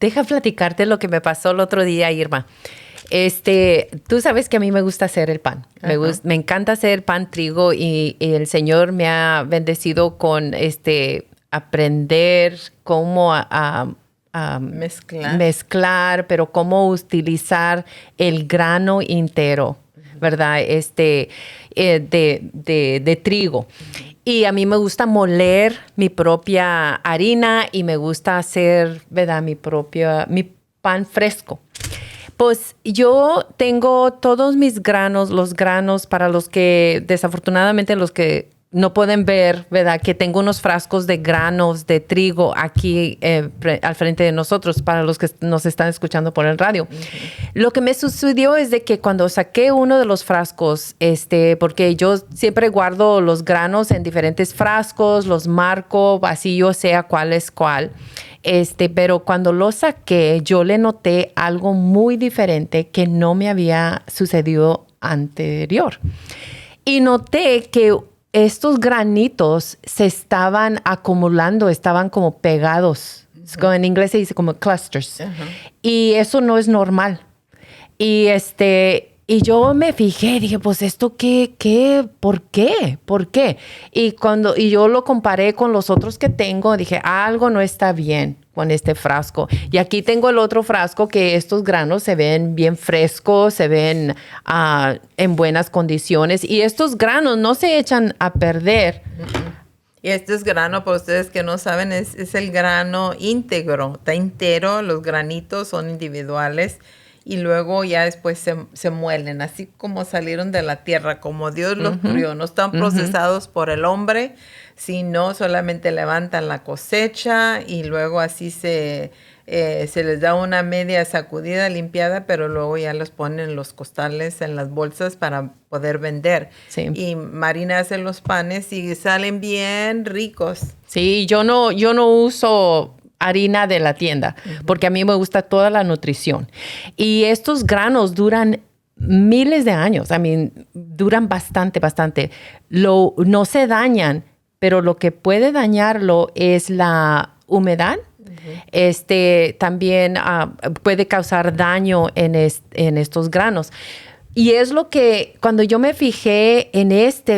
Deja platicarte lo que me pasó el otro día, Irma. Tú sabes que a mí me gusta hacer el pan. Me encanta hacer pan trigo y el Señor me ha bendecido con aprender cómo a mezclar, pero cómo utilizar el grano entero, ¿verdad? De trigo. Y a mí me gusta moler mi propia harina y me gusta hacer, ¿verdad? Mi pan fresco. Pues yo tengo todos mis granos, los granos para los que, desafortunadamente, los que no pueden ver, ¿verdad? Que tengo unos frascos de granos de trigo aquí al frente de nosotros, para los que nos están escuchando por el radio. Uh-huh. Lo que me sucedió es de que cuando saqué uno de los frascos, porque yo siempre guardo los granos en diferentes frascos, los marco, así yo sé cuál es cuál. Pero cuando lo saqué, yo le noté algo muy diferente que no me había sucedido anterior. Y noté que estos granitos se estaban acumulando, estaban como pegados. Uh-huh. En inglés se dice como clusters. Uh-huh. Y eso no es normal. Y yo me fijé, dije, pues esto ¿por qué? Y yo lo comparé con los otros que tengo, dije, algo no está bien con este frasco. Y aquí tengo el otro frasco que estos granos se ven bien frescos, se ven en buenas condiciones. Y estos granos no se echan a perder. Uh-uh. Y este es grano, para ustedes que no saben, es el grano íntegro. Está entero, los granitos son individuales. Y luego ya después se muelen, así como salieron de la tierra, como Dios los crió. No están procesados por el hombre, sino solamente levantan la cosecha y luego así se les da una media sacudida, limpiada, pero luego ya los ponen en los costales, en las bolsas para poder vender. Sí. Y Marina hace los panes y salen bien ricos. Sí, yo no uso harina de la tienda, porque a mí me gusta toda la nutrición. Y estos granos duran miles de años. Duran bastante. No se dañan, pero lo que puede dañarlo es la humedad. Uh-huh. También puede causar daño en estos granos. Y es lo que, cuando yo me fijé en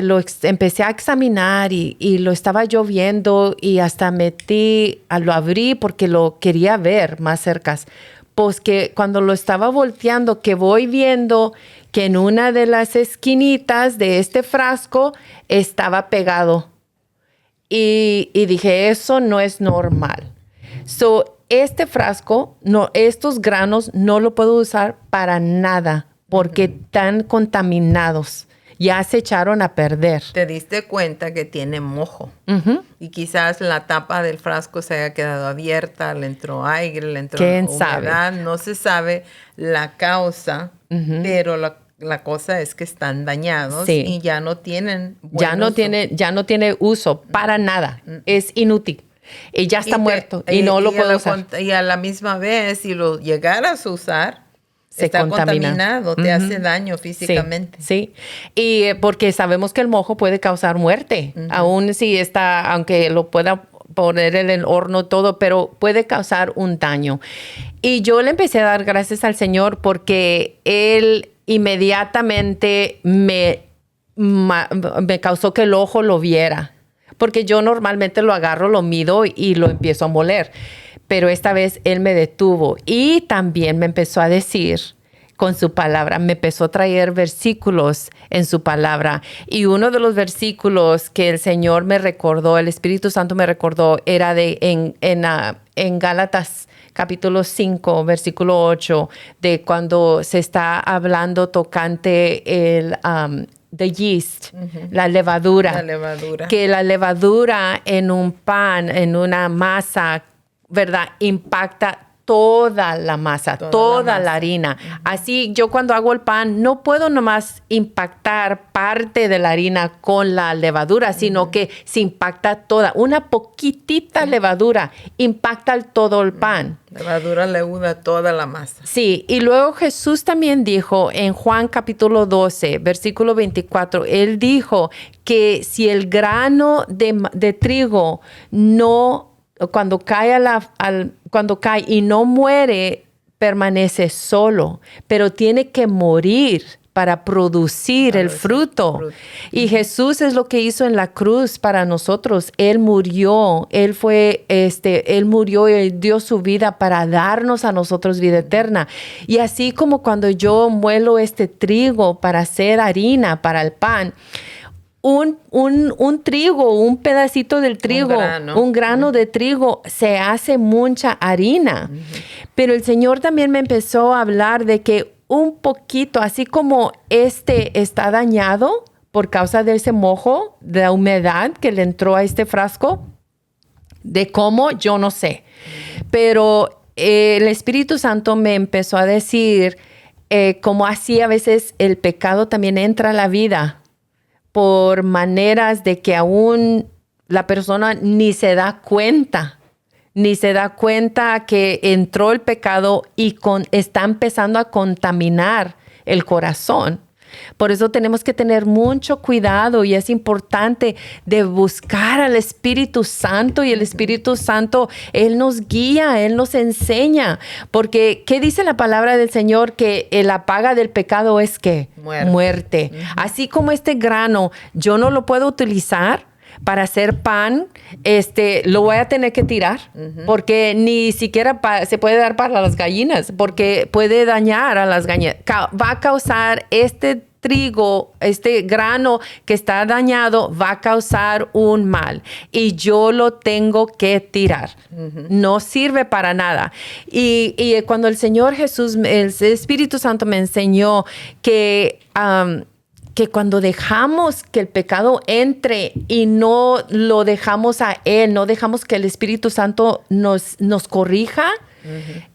lo empecé a examinar y lo estaba yo viendo y hasta lo abrí porque lo quería ver más cerca. Pues que cuando lo estaba volteando, que voy viendo que en una de las esquinitas de este frasco estaba pegado. Y dije, eso no es normal. Este frasco, estos granos no lo puedo usar para nada, porque están contaminados. Ya se echaron a perder. Te diste cuenta que tiene mojo. Uh-huh. Y quizás la tapa del frasco se haya quedado abierta, le entró aire, le entró humedad. No se sabe la causa, uh-huh, pero la cosa es que están dañados, sí, y ya no tienen ya no tiene uso para nada. Uh-huh. Es inútil. Y ya está muerto y no lo puedo usar. Y a la misma vez, si lo llegaras a usar, está contaminado, te hace daño físicamente. Sí. Y porque sabemos que el mojo puede causar muerte, uh-huh, aún si aunque lo pueda poner en el horno todo, pero puede causar un daño. Y yo le empecé a dar gracias al Señor porque Él inmediatamente me causó que el ojo lo viera. Porque yo normalmente lo agarro, lo mido y lo empiezo a moler. Pero esta vez Él me detuvo y también me empezó a decir con su palabra, me empezó a traer versículos en su palabra. Y uno de los versículos que el Señor me recordó, el Espíritu Santo me recordó, era en Gálatas capítulo 5, versículo 8, de cuando se está hablando tocante el the yeast, uh-huh, la levadura. Que la levadura en un pan, en una masa, ¿verdad? Impacta toda la masa, toda la harina. Uh-huh. Así yo cuando hago el pan no puedo nomás impactar parte de la harina con la levadura, sino que se impacta toda. Una poquitita levadura impacta todo el pan. Levadura leuda toda la masa. Sí, y luego Jesús también dijo en Juan capítulo 12, versículo 24, Él dijo que si el grano de trigo no cuando cae, cuando cae y no muere, permanece solo, pero tiene que morir para producir el fruto. Y Jesús es lo que hizo en la cruz para nosotros. Él murió, Él murió y dio su vida para darnos a nosotros vida eterna. Y así como cuando yo muelo este trigo para hacer harina para el pan, un trigo, un pedacito del trigo, un grano de trigo, se hace mucha harina. Pero el Señor también me empezó a hablar de que un poquito, así como está dañado por causa de ese mojo, de la humedad que le entró a este frasco, de cómo, yo no sé. Pero el Espíritu Santo me empezó a decir como así a veces el pecado también entra a la vida por maneras de que aún la persona ni se da cuenta que entró el pecado y está empezando a contaminar el corazón. Por eso tenemos que tener mucho cuidado y es importante de buscar al Espíritu Santo y el Espíritu Santo, Él nos guía, Él nos enseña. Porque, ¿qué dice la palabra del Señor? Que la paga del pecado es ¿qué? Muerte. Así como este grano, yo no lo puedo utilizar para hacer pan, lo voy a tener que tirar, porque ni siquiera se puede dar para las gallinas, porque puede dañar a las gallinas. Va a causar trigo, este grano que está dañado, va a causar un mal y yo lo tengo que tirar. No sirve para nada. Y cuando el Señor Jesús, el Espíritu Santo me enseñó que cuando dejamos que el pecado entre y no lo dejamos a Él, no dejamos que el Espíritu Santo nos corrija,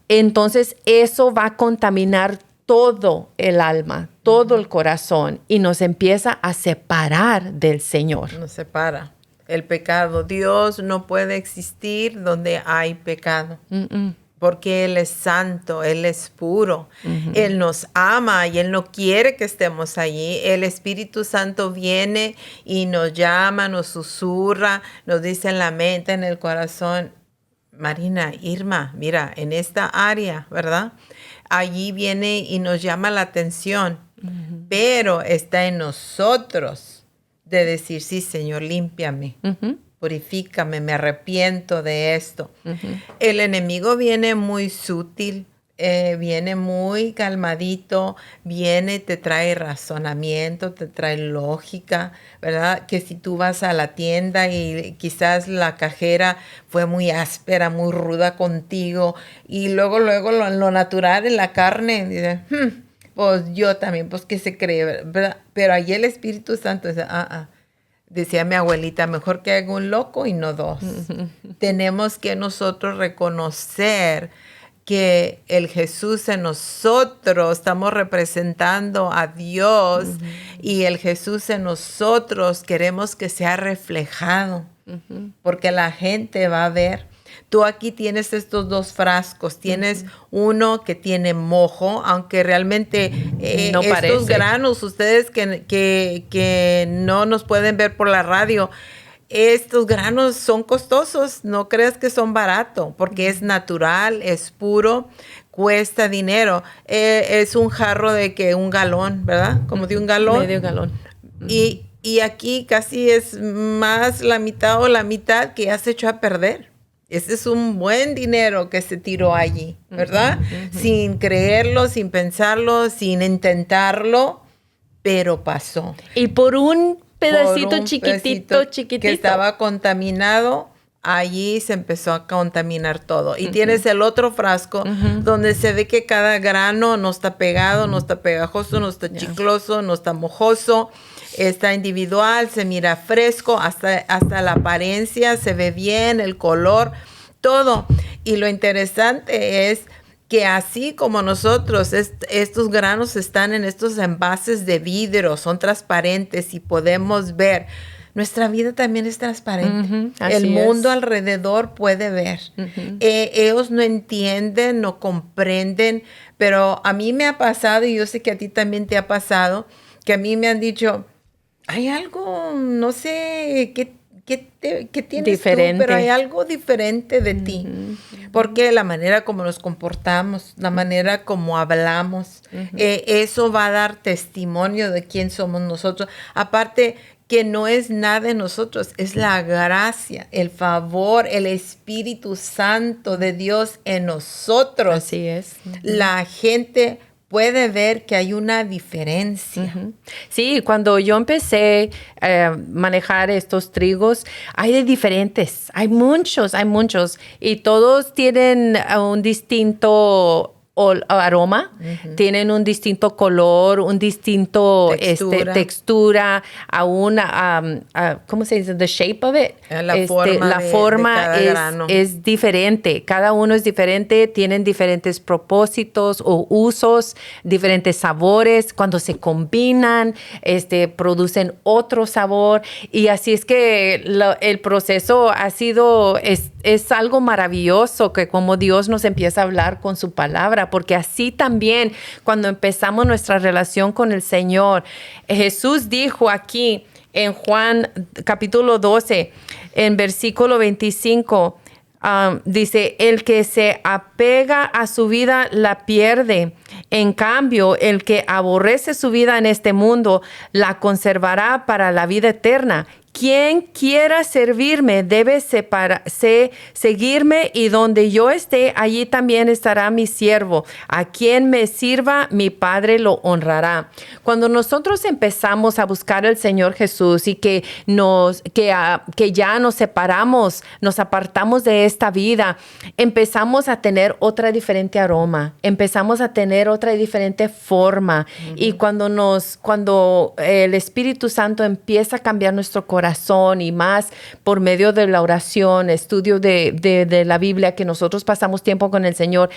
entonces eso va a contaminar todo el alma, todo el corazón y nos empieza a separar del Señor. Nos separa el pecado. Dios no puede existir donde hay pecado. Porque Él es santo, Él es puro, Él nos ama y Él no quiere que estemos allí. El Espíritu Santo viene y nos llama, nos susurra, nos dice en la mente, en el corazón, Marina, Irma, mira, en esta área, ¿verdad? Allí viene y nos llama la atención, pero está en nosotros de decir, sí, Señor, límpiame. Purifícame, me arrepiento de esto. El enemigo viene muy sutil, viene muy calmadito, te trae razonamiento, te trae lógica, ¿verdad? Que si tú vas a la tienda y quizás la cajera fue muy áspera, muy ruda contigo, y luego lo natural en la carne, dice, pues yo también, pues que se cree, ¿verdad? Pero ahí el Espíritu Santo dice, decía mi abuelita, mejor que haga un loco y no dos. Tenemos que nosotros reconocer que el Jesús en nosotros, estamos representando a Dios y el Jesús en nosotros queremos que sea reflejado porque la gente va a ver. Tú aquí tienes estos dos frascos. Tienes uno que tiene mojo, aunque realmente no estos parece. granos, ustedes que no nos pueden ver por la radio, estos granos son costosos. No creas que son baratos, porque es natural, es puro, cuesta dinero. Es un jarro de que un galón, ¿verdad? Como de un galón. Medio galón. Y aquí casi es más la mitad o la mitad que ya se echó a perder. Ese es un buen dinero que se tiró allí, ¿verdad? Sin creerlo, sin pensarlo, sin intentarlo, pero pasó. Y por un pedacito chiquitito. Que estaba contaminado, allí se empezó a contaminar todo. Y tienes el otro frasco donde se ve que cada grano no está pegado, no está pegajoso, no está chicloso, no está mojoso. Está individual, se mira fresco, hasta la apariencia se ve bien, el color, todo. Y lo interesante es que así como nosotros, estos granos están en estos envases de vidrio, son transparentes y podemos ver. Nuestra vida también es transparente. El mundo alrededor puede ver. Ellos no entienden, no comprenden, pero a mí me ha pasado, y yo sé que a ti también te ha pasado, que a mí me han dicho, hay algo, no sé, ¿qué ¿qué tienes Diferente. tú? Pero hay algo diferente de ti. Porque la manera como nos comportamos, la manera como hablamos, eso va a dar testimonio de quién somos nosotros. Aparte, que no es nada de nosotros, es la gracia, el favor, el Espíritu Santo de Dios en nosotros. Así es. La gente puede ver que hay una diferencia. Sí, cuando yo empecé a manejar estos trigos, hay de diferentes, hay muchos, y todos tienen un distinto aroma, tienen un distinto color, un distinto textura, aún, ¿cómo se dice? The shape of it. La forma de cada es diferente. Cada uno es diferente, tienen diferentes propósitos o usos, diferentes sabores. Cuando se combinan, producen otro sabor. Y así es que el proceso ha sido, es algo maravilloso, que como Dios nos empieza a hablar con su palabra, porque así también cuando empezamos nuestra relación con el Señor, Jesús dijo aquí en Juan capítulo 12, en versículo 25, dice, el que se apega a su vida la pierde. En cambio, el que aborrece su vida en este mundo la conservará para la vida eterna. Quien quiera servirme debe seguirme, y donde yo esté, allí también estará mi siervo. A quien me sirva, mi Padre lo honrará. Cuando nosotros empezamos a buscar al Señor Jesús y que ya nos separamos, nos apartamos de esta vida, empezamos a tener otra diferente aroma, empezamos a tener otra diferente forma. Y cuando el Espíritu Santo empieza a cambiar nuestro corazón, y más por medio de la oración, estudio de la Biblia, que nosotros pasamos tiempo con el Señor,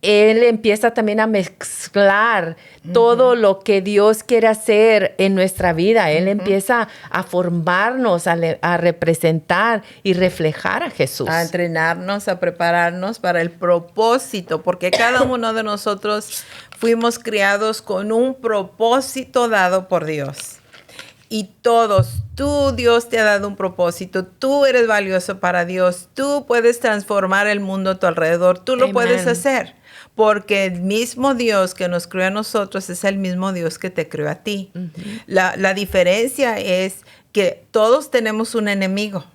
Él empieza también a mezclar todo lo que Dios quiere hacer en nuestra vida. Él empieza a formarnos, a representar y reflejar a Jesús. A entrenarnos, a prepararnos para el propósito, porque cada uno de nosotros fuimos criados con un propósito dado por Dios. Y Dios te ha dado un propósito. Tú eres valioso para Dios. Tú puedes transformar el mundo a tu alrededor. Tú lo puedes hacer. Porque el mismo Dios que nos creó a nosotros es el mismo Dios que te creó a ti. La diferencia es que todos tenemos un enemigo.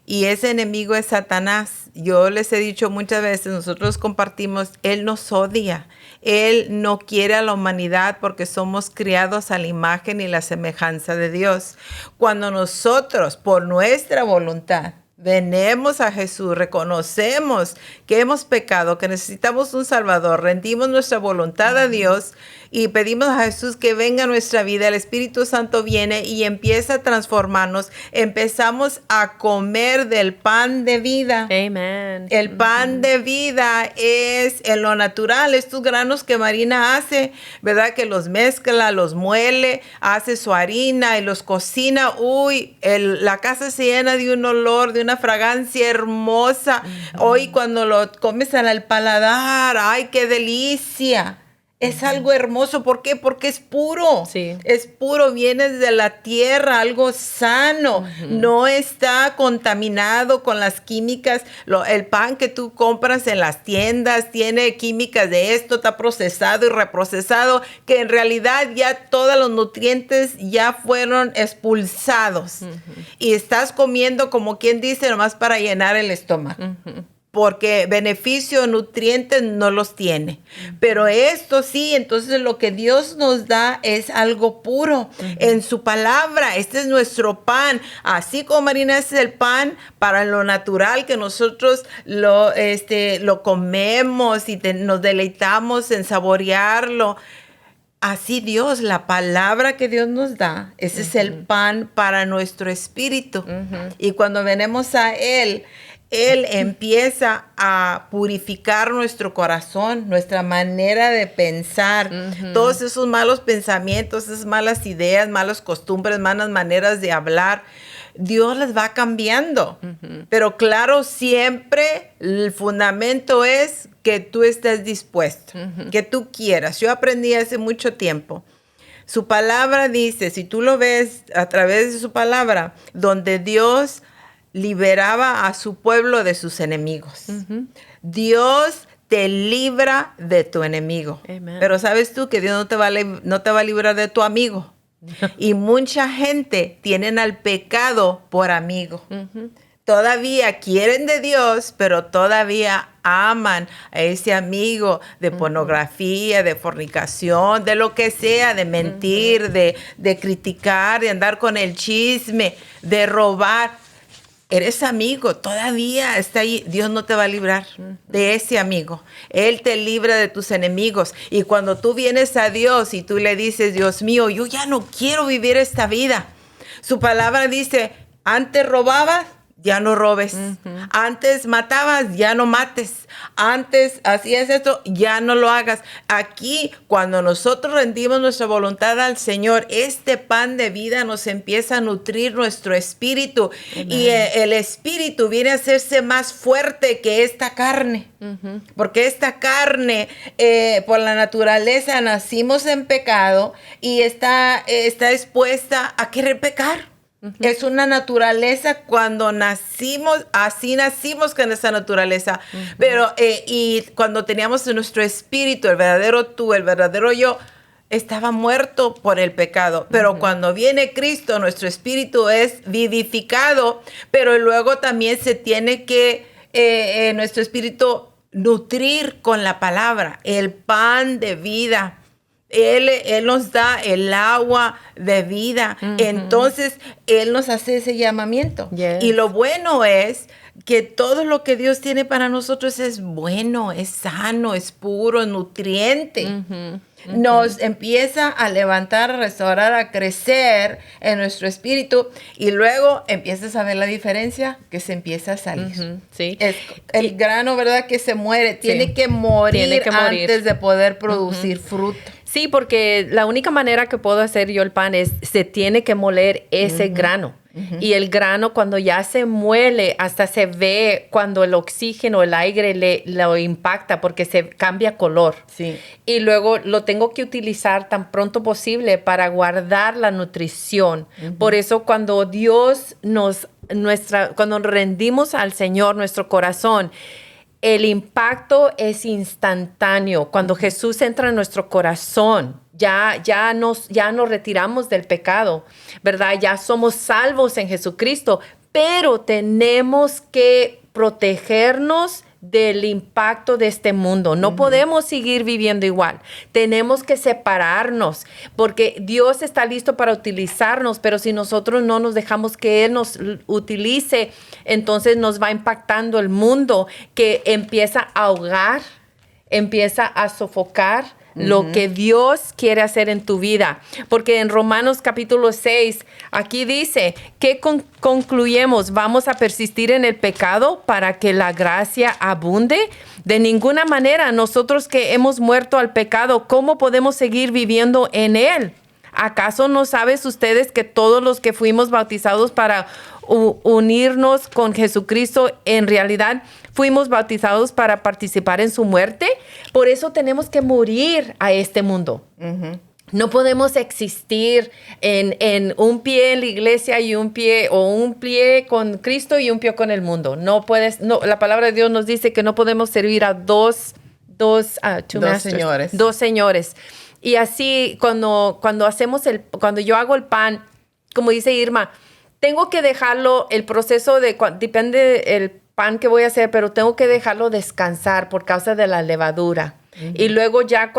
Y ese enemigo es Satanás. Yo les he dicho muchas veces, nosotros compartimos, Él nos odia. Él no quiere a la humanidad porque somos criados a la imagen y la semejanza de Dios. Cuando nosotros, por nuestra voluntad, venemos a Jesús, reconocemos que hemos pecado, que necesitamos un Salvador, rendimos nuestra voluntad a Dios y pedimos a Jesús que venga a nuestra vida. El Espíritu Santo viene y empieza a transformarnos. Empezamos a comer del pan de vida. Amen. El pan de vida es en lo natural, estos granos que Marina hace, ¿verdad? Que los mezcla, los muele, hace su harina y los cocina. Uy, la casa se llena de un olor, de una fragancia hermosa. Hoy cuando lo comes al paladar, ¡ay, qué delicia! Es algo hermoso. ¿Por qué? Porque es puro. Sí. Es puro, viene de la tierra, algo sano. No está contaminado con las químicas. El pan que tú compras en las tiendas tiene químicas de esto, está procesado y reprocesado, que en realidad ya todos los nutrientes ya fueron expulsados. Y estás comiendo, como quien dice, nomás para llenar el estómago. Porque beneficio, nutrientes no los tiene. Pero esto sí, entonces lo que Dios nos da es algo puro en su palabra. Este es nuestro pan. Así como Marina es el pan para lo natural, que nosotros lo comemos y nos deleitamos en saborearlo. Así Dios, la palabra que Dios nos da, ese es el pan para nuestro espíritu. Y cuando venimos a Él empieza a purificar nuestro corazón, nuestra manera de pensar. Todos esos malos pensamientos, esas malas ideas, malas costumbres, malas maneras de hablar, Dios las va cambiando. Pero claro, siempre el fundamento es que tú estés dispuesto, que tú quieras. Yo aprendí hace mucho tiempo. Su palabra dice, si tú lo ves a través de su palabra, donde Dios liberaba a su pueblo de sus enemigos. Dios te libra de tu enemigo. Amen. Pero sabes tú que Dios no te va a librar de tu amigo. Y mucha gente tienen al pecado por amigo. Todavía quieren de Dios, pero todavía aman a ese amigo de pornografía, de fornicación, de lo que sea, de mentir, de criticar, de andar con el chisme, de robar. Eres amigo, todavía está ahí. Dios no te va a librar de ese amigo. Él te libra de tus enemigos. Y cuando tú vienes a Dios y tú le dices, Dios mío, yo ya no quiero vivir esta vida. Su palabra dice, antes robabas, ya no robes. Antes matabas, ya no mates. Antes hacías esto, ya no lo hagas. Aquí, cuando nosotros rendimos nuestra voluntad al Señor, este pan de vida nos empieza a nutrir nuestro espíritu. Amen. Y el espíritu viene a hacerse más fuerte que esta carne. Porque esta carne, por la naturaleza, nacimos en pecado y está expuesta a querer pecar. Es una naturaleza cuando nacimos, así nacimos con esa naturaleza. Pero, y cuando teníamos nuestro espíritu, el verdadero tú, el verdadero yo, estaba muerto por el pecado. Pero cuando viene Cristo, nuestro espíritu es vivificado, pero luego también se tiene que, nuestro espíritu nutrir con la palabra, el pan de vida. Él nos da el agua de vida. Entonces, Él nos hace ese llamamiento. Yes. Y lo bueno es que todo lo que Dios tiene para nosotros es bueno, es sano, es puro, es nutriente. Nos empieza a levantar, a restaurar, a crecer en nuestro espíritu. Y luego empiezas a ver la diferencia que se empieza a salir. Sí. Es el grano, ¿verdad? Que se muere. Tiene que morir antes de poder producir fruto. Sí, porque la única manera que puedo hacer yo el pan es, se tiene que moler ese grano. Y el grano cuando ya se muele, hasta se ve cuando el oxígeno, el aire lo impacta porque se cambia color. Sí. Y luego lo tengo que utilizar tan pronto posible para guardar la nutrición. Por eso cuando Dios cuando rendimos al Señor nuestro corazón, el impacto es instantáneo. Cuando Jesús entra en nuestro corazón, ya nos retiramos del pecado, ¿verdad? Ya somos salvos en Jesucristo, pero tenemos que protegernos del impacto de este mundo. No podemos seguir viviendo igual. Tenemos que separarnos porque Dios está listo para utilizarnos, pero si nosotros no nos dejamos que Él nos utilice, entonces nos va impactando el mundo que empieza a ahogar, empieza a sofocar lo que Dios quiere hacer en tu vida. Porque en Romanos capítulo 6, aquí dice, ¿qué concluyemos? ¿Vamos a persistir en el pecado para que la gracia abunde? De ninguna manera. Nosotros que hemos muerto al pecado, ¿cómo podemos seguir viviendo en él? ¿Acaso no sabes ustedes que todos los que fuimos bautizados para unirnos con Jesucristo, en realidad fuimos bautizados para participar en su muerte? Por eso tenemos que morir a este mundo. No podemos existir en un pie en la iglesia y un pie con Cristo y un pie con el mundo. No, la palabra de Dios nos dice que no podemos servir a dos señores. Y así cuando yo hago el pan, como dice Irma, tengo que dejarlo, el proceso depende el pan que voy a hacer, pero tengo que dejarlo descansar por causa de la levadura. Y luego ya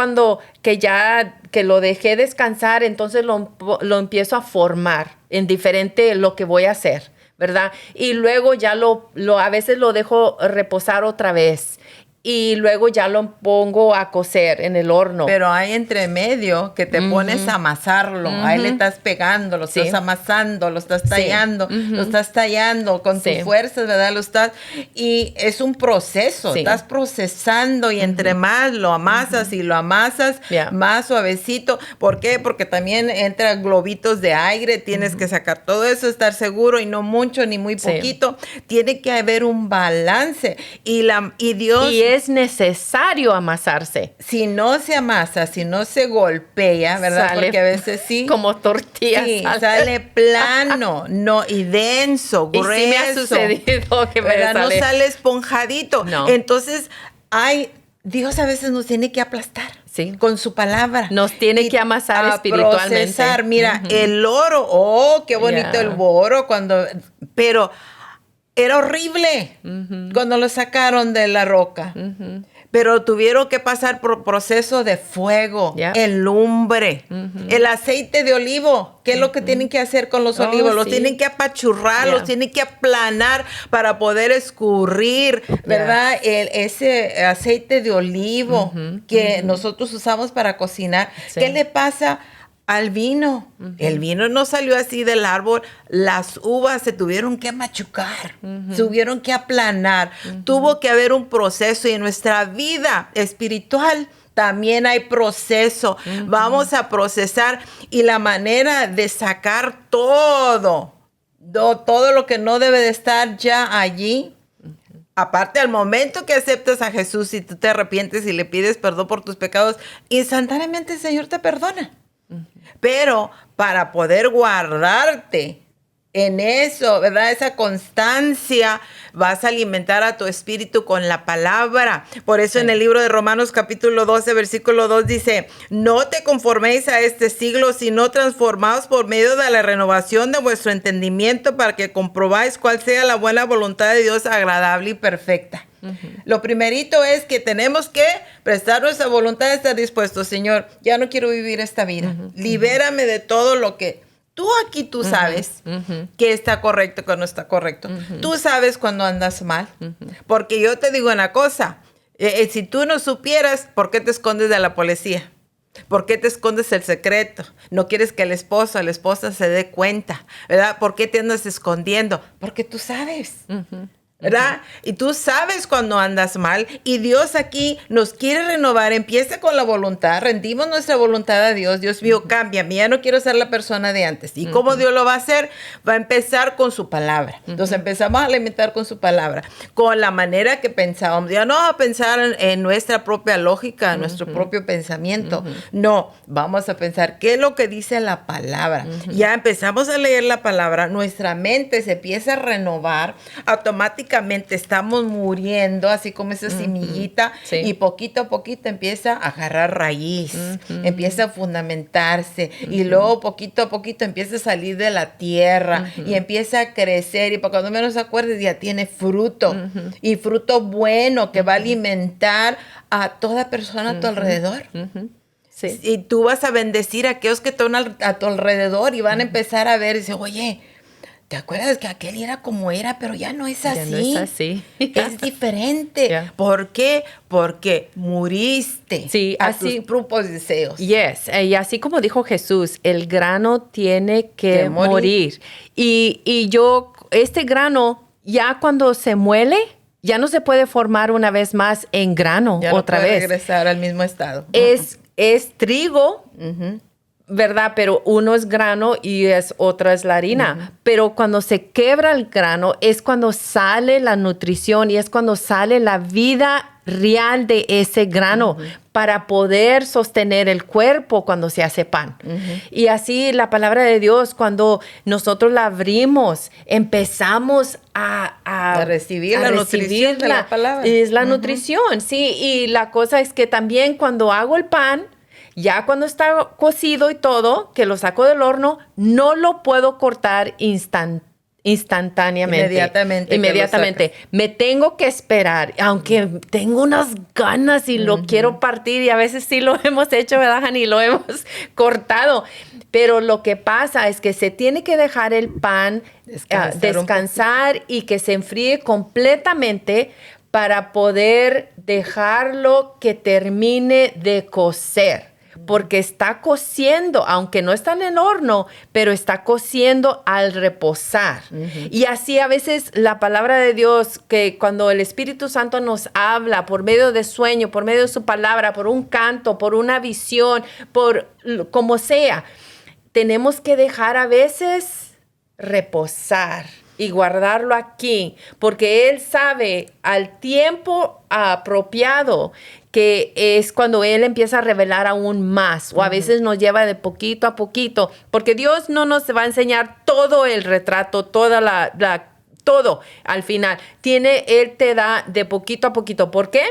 que lo dejé descansar, entonces lo empiezo a formar en diferente lo que voy a hacer, ¿verdad? Y luego ya a veces lo dejo reposar otra vez. Y luego ya lo pongo a cocer en el horno. Pero hay entre medio que te pones a amasarlo. Ahí le estás pegando, lo estás amasando, lo estás tallando, lo estás tallando con tus fuerzas, ¿verdad? Y es un proceso. Estás procesando y entre más lo amasas y lo amasas, más suavecito. ¿Por qué? Porque también entran globitos de aire. Tienes que sacar todo eso, estar seguro y no mucho ni muy poquito. Tiene que haber un balance. Y Dios es necesario amasarse. Si no se amasa, si no se golpea, ¿verdad? Sale Porque a veces sí. como tortilla. Sí, sale plano, no, y denso, grueso. Y sí me ha sucedido que me ¿verdad? sale. No sale esponjadito. No. Entonces, Dios a veces nos tiene que aplastar. Sí. Con su palabra. Nos tiene que amasar espiritualmente. Procesar. Mira, el oro, qué bonito el oro pero era horrible cuando lo sacaron de la roca. Pero tuvieron que pasar por proceso de fuego, en lumbre, el aceite de olivo. ¿Qué es lo que tienen que hacer con los olivos? Los tienen que apachurrar, los tienen que aplanar para poder escurrir, ¿verdad? Ese aceite de olivo que nosotros usamos para cocinar. Sí. ¿Qué le pasa al vino? El vino no salió así del árbol. Las uvas se tuvieron que machucar, se tuvieron que aplanar. Tuvo que haber un proceso, y en nuestra vida espiritual también hay proceso. Vamos a procesar, y la manera de sacar todo lo que no debe de estar ya allí. Aparte, al momento que aceptas a Jesús y tú te arrepientes y le pides perdón por tus pecados, instantáneamente el Señor te perdona. Pero para poder guardarte en eso, ¿verdad? Esa constancia, vas a alimentar a tu espíritu con la palabra. Por eso en el libro de Romanos capítulo 12, versículo 2 dice: no te conforméis a este siglo, sino transformaos por medio de la renovación de vuestro entendimiento, para que comprobáis cuál sea la buena voluntad de Dios, agradable y perfecta. Lo primerito es que tenemos que prestar nuestra voluntad, estar dispuestos. Señor, ya no quiero vivir esta vida. Libérame de todo lo que tú sabes que está correcto, que no está correcto. Tú sabes cuando andas mal. Porque yo te digo una cosa, si tú no supieras, ¿por qué te escondes de la policía? ¿Por qué te escondes el secreto? No quieres que el esposo o la esposa se dé cuenta, ¿verdad? ¿Por qué te andas escondiendo? Porque tú sabes. ¿Verdad? Y tú sabes cuando andas mal, y Dios aquí nos quiere renovar. Empieza con la voluntad, rendimos nuestra voluntad a Dios. Dios mío, cámbiame, ya no quiero ser la persona de antes. ¿Y cómo Dios lo va a hacer? Va a empezar con su palabra. Entonces empezamos a alimentar con su palabra, con la manera que pensábamos. Ya no a pensar en nuestra propia lógica, en nuestro propio pensamiento. No, vamos a pensar qué es lo que dice la palabra. Ya empezamos a leer la palabra, nuestra mente se empieza a renovar, automáticamente estamos muriendo, así como esa semillita, y poquito a poquito empieza a agarrar raíz, empieza a fundamentarse, y luego poquito a poquito empieza a salir de la tierra, y empieza a crecer, y para cuando menos acuerdes ya tiene fruto, y fruto bueno que va a alimentar a toda persona a tu alrededor. Sí. Y tú vas a bendecir a aquellos que están a tu alrededor, y van a empezar a ver y decir: oye, ¿te acuerdas que aquel era como era, pero ya no es así? Ya no es así. Es diferente. Yeah. ¿Por qué? Porque muriste a tus propios deseos. Yes. Y así como dijo Jesús, el grano tiene que morir. Y este grano, ya cuando se muele, ya no se puede formar una vez más en grano ya otra no puede vez. Regresar al mismo estado. Es trigo. ¿Verdad? Pero uno es grano y otra es la harina. Pero cuando se quebra el grano es cuando sale la nutrición, y es cuando sale la vida real de ese grano para poder sostener el cuerpo cuando se hace pan. Y así la palabra de Dios, cuando nosotros la abrimos, empezamos a recibir la nutrición de la palabra. Es la nutrición, sí. Y la cosa es que también cuando hago el pan, ya cuando está cocido y todo, que lo saco del horno, no lo puedo cortar instantáneamente. Inmediatamente. Me tengo que esperar, aunque tengo unas ganas y lo quiero partir, y a veces sí lo hemos hecho, ¿verdad, Jani? Lo hemos cortado. Pero lo que pasa es que se tiene que dejar el pan descansar y que se enfríe completamente para poder dejarlo que termine de cocer. Porque está cociendo, aunque no está en el horno, pero está cociendo al reposar. Y así a veces la palabra de Dios, que cuando el Espíritu Santo nos habla por medio de sueño, por medio de su palabra, por un canto, por una visión, por como sea, tenemos que dejar a veces reposar y guardarlo aquí, porque Él sabe al tiempo apropiado que es cuando Él empieza a revelar aún más, o a veces nos lleva de poquito a poquito, porque Dios no nos va a enseñar todo el retrato, todo al final. Él te da de poquito a poquito. ¿Por qué?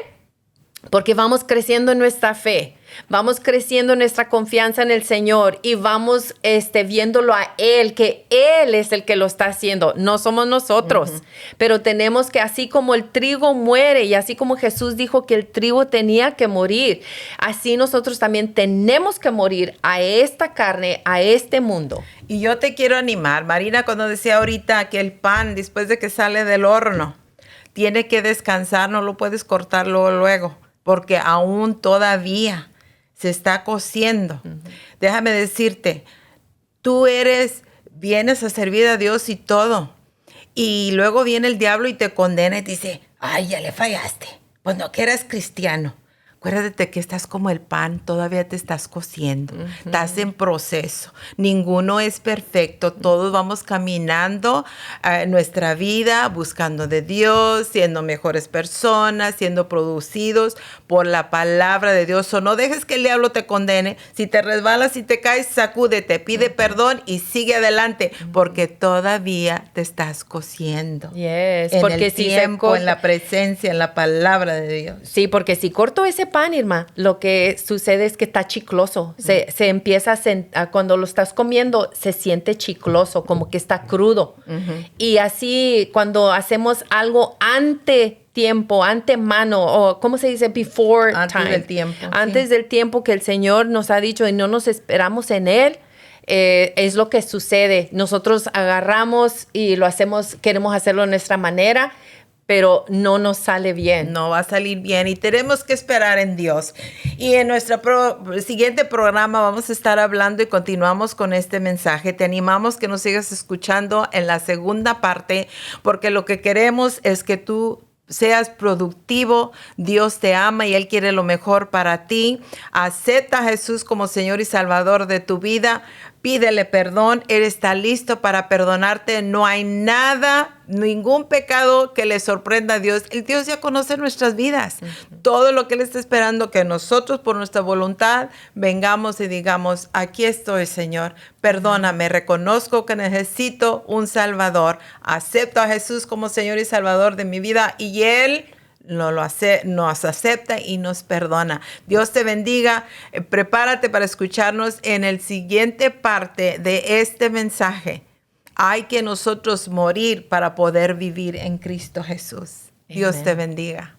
Porque vamos creciendo en nuestra fe, vamos creciendo en nuestra confianza en el Señor y vamos viéndolo a Él, que Él es el que lo está haciendo, no somos nosotros. Pero tenemos que, así como el trigo muere y así como Jesús dijo que el trigo tenía que morir, así nosotros también tenemos que morir a esta carne, a este mundo. Y yo te quiero animar, Marina, cuando decía ahorita que el pan, después de que sale del horno, tiene que descansar, no lo puedes cortar luego, porque aún todavía se está cociendo. Déjame decirte, tú vienes a servir a Dios y todo, y luego viene el diablo y te condena y te dice, ay, ya le fallaste, pues no que eres cristiano. Acuérdate que estás como el pan, todavía te estás cociendo, estás en proceso. Ninguno es perfecto, todos vamos caminando nuestra vida, buscando de Dios, siendo mejores personas, siendo producidos por la palabra de Dios. O no dejes que el diablo te condene. Si te resbalas y te caes, sacúdete, pide perdón y sigue adelante, porque todavía te estás cociendo. Yes, en porque el tiempo, en la presencia, en la palabra de Dios. Sí, porque si corto ese pan, Irma, lo que sucede es que está chicloso. Se empieza cuando lo estás comiendo, se siente chicloso, como que está crudo. Y así, cuando hacemos algo antemano, o ¿cómo se dice? Before antes time. del tiempo. Antes del tiempo que el Señor nos ha dicho y no nos esperamos en Él, es lo que sucede. Nosotros agarramos y lo hacemos, queremos hacerlo de nuestra manera, pero no nos sale bien. No va a salir bien y tenemos que esperar en Dios. Y en nuestro siguiente programa vamos a estar hablando y continuamos con este mensaje. Te animamos que nos sigas escuchando en la segunda parte, porque lo que queremos es que tú seas productivo. Dios te ama y Él quiere lo mejor para ti. Acepta a Jesús como Señor y Salvador de tu vida. Pídele perdón. Él está listo para perdonarte. No hay nada, ningún pecado que le sorprenda a Dios. El Dios ya conoce nuestras vidas. Todo lo que Él está esperando que nosotros, por nuestra voluntad, vengamos y digamos, aquí estoy, Señor. Perdóname, reconozco que necesito un Salvador. Acepto a Jesús como Señor y Salvador de mi vida y Él nos acepta y nos perdona. Dios te bendiga. Prepárate para escucharnos en el siguiente parte de este mensaje. Hay que nosotros morir para poder vivir en Cristo Jesús. Dios te bendiga.